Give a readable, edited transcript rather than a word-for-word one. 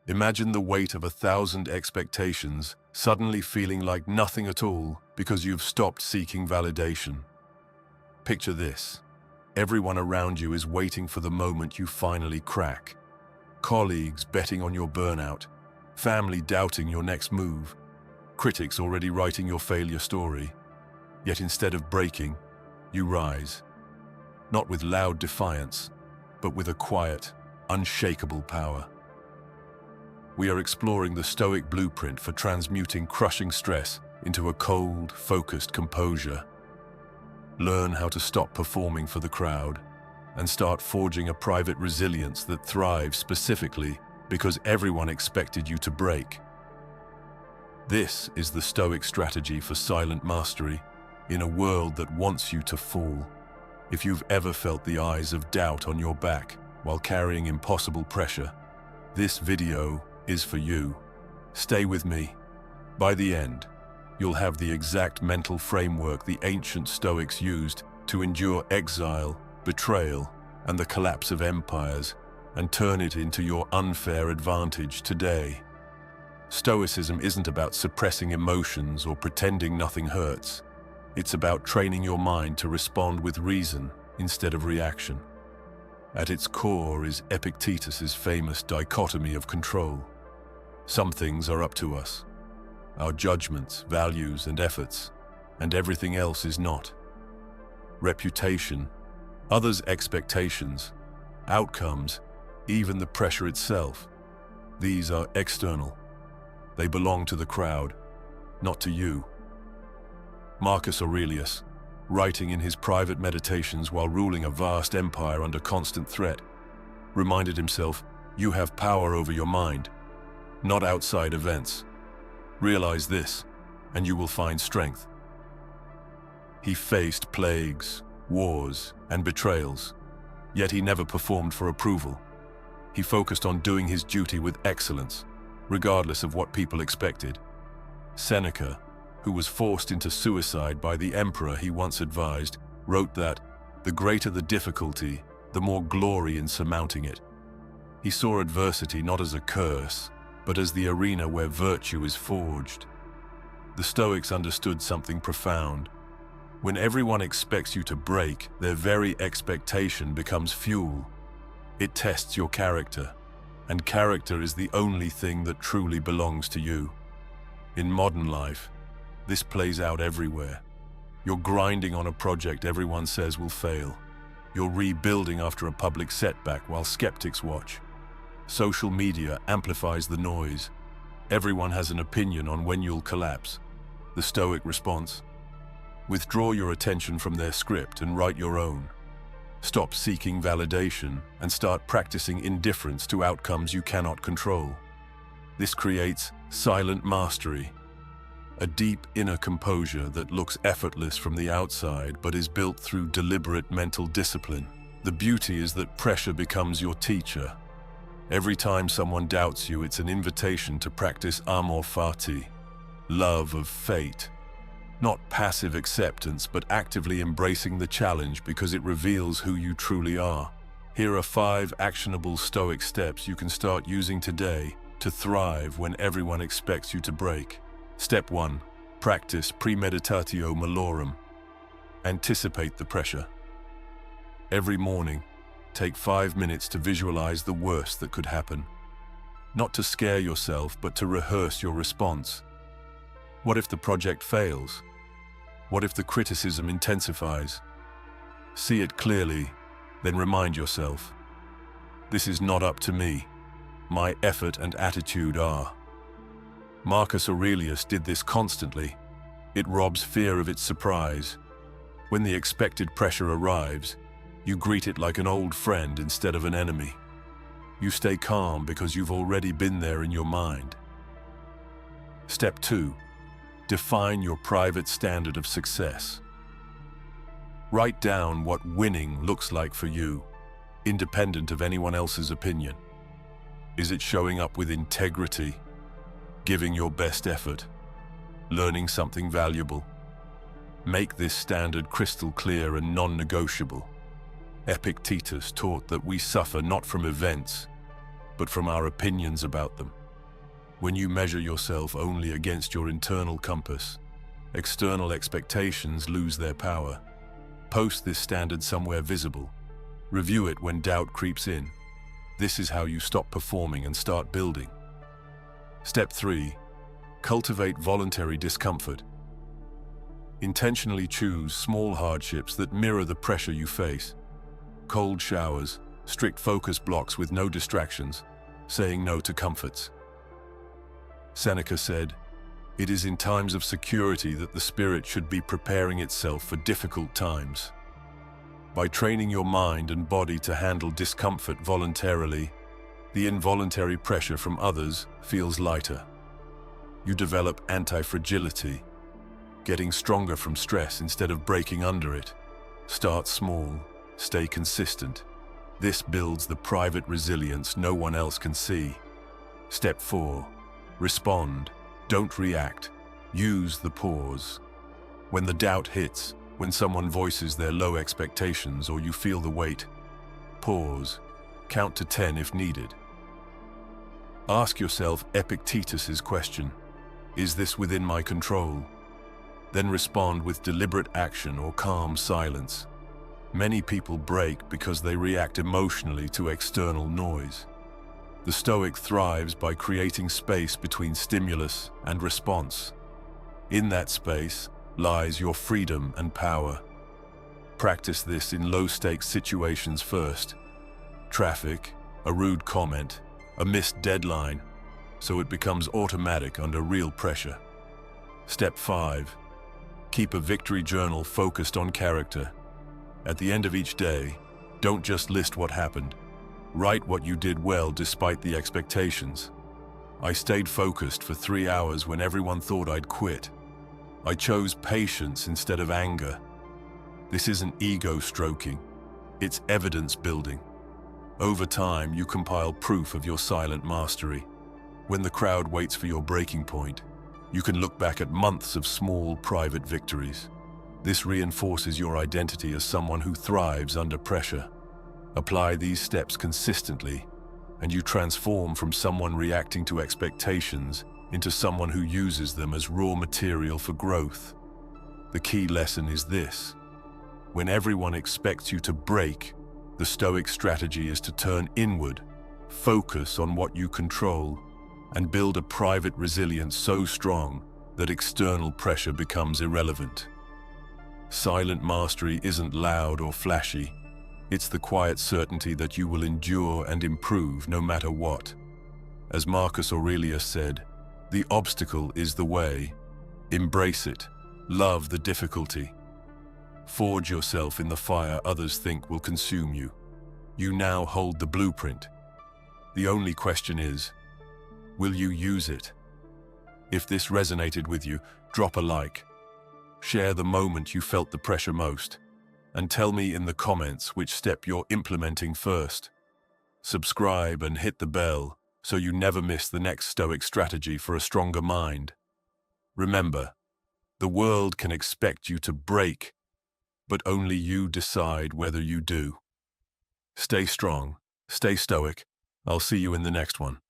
Imagine the weight of 1,000 expectations suddenly feeling like nothing at all because you've stopped seeking validation. Picture this. Everyone around you is waiting for the moment you finally crack. Colleagues betting on your burnout, family doubting your next move, critics already writing your failure story. Yet instead of breaking, you rise. Not with loud defiance, but with a quiet, unshakable power. We are exploring the Stoic blueprint for transmuting crushing stress into a cold, focused composure. Learn how to stop performing for the crowd and start forging a private resilience that thrives specifically because everyone expected you to break. This is the Stoic strategy for silent mastery in a world that wants you to fall. If you've ever felt the eyes of doubt on your back while carrying impossible pressure, this video is for you. Stay with me. By the end, you'll have the exact mental framework the ancient Stoics used to endure exile, betrayal, and the collapse of empires, and turn it into your unfair advantage today. Stoicism isn't about suppressing emotions or pretending nothing hurts. It's about training your mind to respond with reason instead of reaction. At its core is Epictetus's famous dichotomy of control. Some things are up to us, our judgments, values, and efforts, and everything else is not. Reputation, others' expectations, outcomes, even the pressure itself, these are external. They belong to the crowd, not to you. Marcus Aurelius, writing in his private meditations while ruling a vast empire under constant threat, reminded himself, "You have power over your mind, not outside events. Realize this, and you will find strength." He faced plagues, wars, and betrayals, yet he never performed for approval. He focused on doing his duty with excellence, regardless of what people expected. Seneca, who was forced into suicide by the emperor he once advised, wrote that, "The greater the difficulty, the more glory in surmounting it." He saw adversity not as a curse, but as the arena where virtue is forged. The Stoics understood something profound. When everyone expects you to break, their very expectation becomes fuel. It tests your character, and character is the only thing that truly belongs to you. In modern life, this plays out everywhere. You're grinding on a project everyone says will fail. You're rebuilding after a public setback while skeptics watch. Social media amplifies the noise. Everyone has an opinion on when you'll collapse. The Stoic response: withdraw your attention from their script and write your own. Stop seeking validation and start practicing indifference to outcomes you cannot control. This creates silent mastery, a deep inner composure that looks effortless from the outside but is built through deliberate mental discipline. The beauty is that pressure becomes your teacher. Every time someone doubts you, it's an invitation to practice amor fati, love of fate. Not passive acceptance, but actively embracing the challenge because it reveals who you truly are. Here are 5 actionable Stoic steps you can start using today to thrive when everyone expects you to break. Step 1. Practice premeditatio malorum. Anticipate the pressure. Every morning, take 5 minutes to visualize the worst that could happen. Not to scare yourself, but to rehearse your response. What if the project fails? What if the criticism intensifies? See it clearly, then remind yourself, this is not up to me. My effort and attitude are. Marcus Aurelius did this constantly. It robs fear of its surprise. When the expected pressure arrives, you greet it like an old friend instead of an enemy. You stay calm because you've already been there in your mind. Step 2. Define your private standard of success. Write down what winning looks like for you, independent of anyone else's opinion. Is it showing up with integrity, giving your best effort, learning something valuable? Make this standard crystal clear and non-negotiable. Epictetus taught that we suffer not from events, but from our opinions about them. When you measure yourself only against your internal compass, external expectations lose their power. Post this standard somewhere visible. Review it when doubt creeps in. This is how you stop performing and start building. Step 3. Cultivate voluntary discomfort. Intentionally choose small hardships that mirror the pressure you face. Cold showers, strict focus blocks with no distractions, saying no to comforts. Seneca said, "It is in times of security that the spirit should be preparing itself for difficult times." By training your mind and body to handle discomfort voluntarily, the involuntary pressure from others feels lighter. You develop anti-fragility, getting stronger from stress instead of breaking under it. Start small, stay consistent. This builds the private resilience no one else can see. Step 4. Respond. Don't react. Use the pause. When the doubt hits, when someone voices their low expectations or you feel the weight, pause. Count to 10 if needed. Ask yourself Epictetus's question, "Is this within my control?" Then respond with deliberate action or calm silence. Many people break because they react emotionally to external noise. The Stoic thrives by creating space between stimulus and response. In that space lies your freedom and power. Practice this in low-stakes situations first. Traffic, a rude comment, a missed deadline, so it becomes automatic under real pressure. Step 5. Keep a victory journal focused on character. At the end of each day, don't just list what happened. Write what you did well despite the expectations. I stayed focused for 3 hours when everyone thought I'd quit. I chose patience instead of anger. This isn't ego stroking, it's evidence building. Over time, you compile proof of your silent mastery. When the crowd waits for your breaking point, you can look back at months of small, private victories. This reinforces your identity as someone who thrives under pressure. Apply these steps consistently, and you transform from someone reacting to expectations into someone who uses them as raw material for growth. The key lesson is this: when everyone expects you to break, the Stoic strategy is to turn inward, focus on what you control, and build a private resilience so strong that external pressure becomes irrelevant. Silent mastery isn't loud or flashy. It's the quiet certainty that you will endure and improve no matter what. As Marcus Aurelius said, "The obstacle is the way. Embrace it. Love the difficulty. Forge yourself in the fire others think will consume you. You now hold the blueprint. The only question is, will you use it?" If this resonated with you, drop a like. Share the moment you felt the pressure most, and tell me in the comments which step you're implementing first. Subscribe and hit the bell so you never miss the next Stoic strategy for a stronger mind. Remember, the world can expect you to break, but only you decide whether you do. Stay strong, stay stoic. I'll see you in the next one.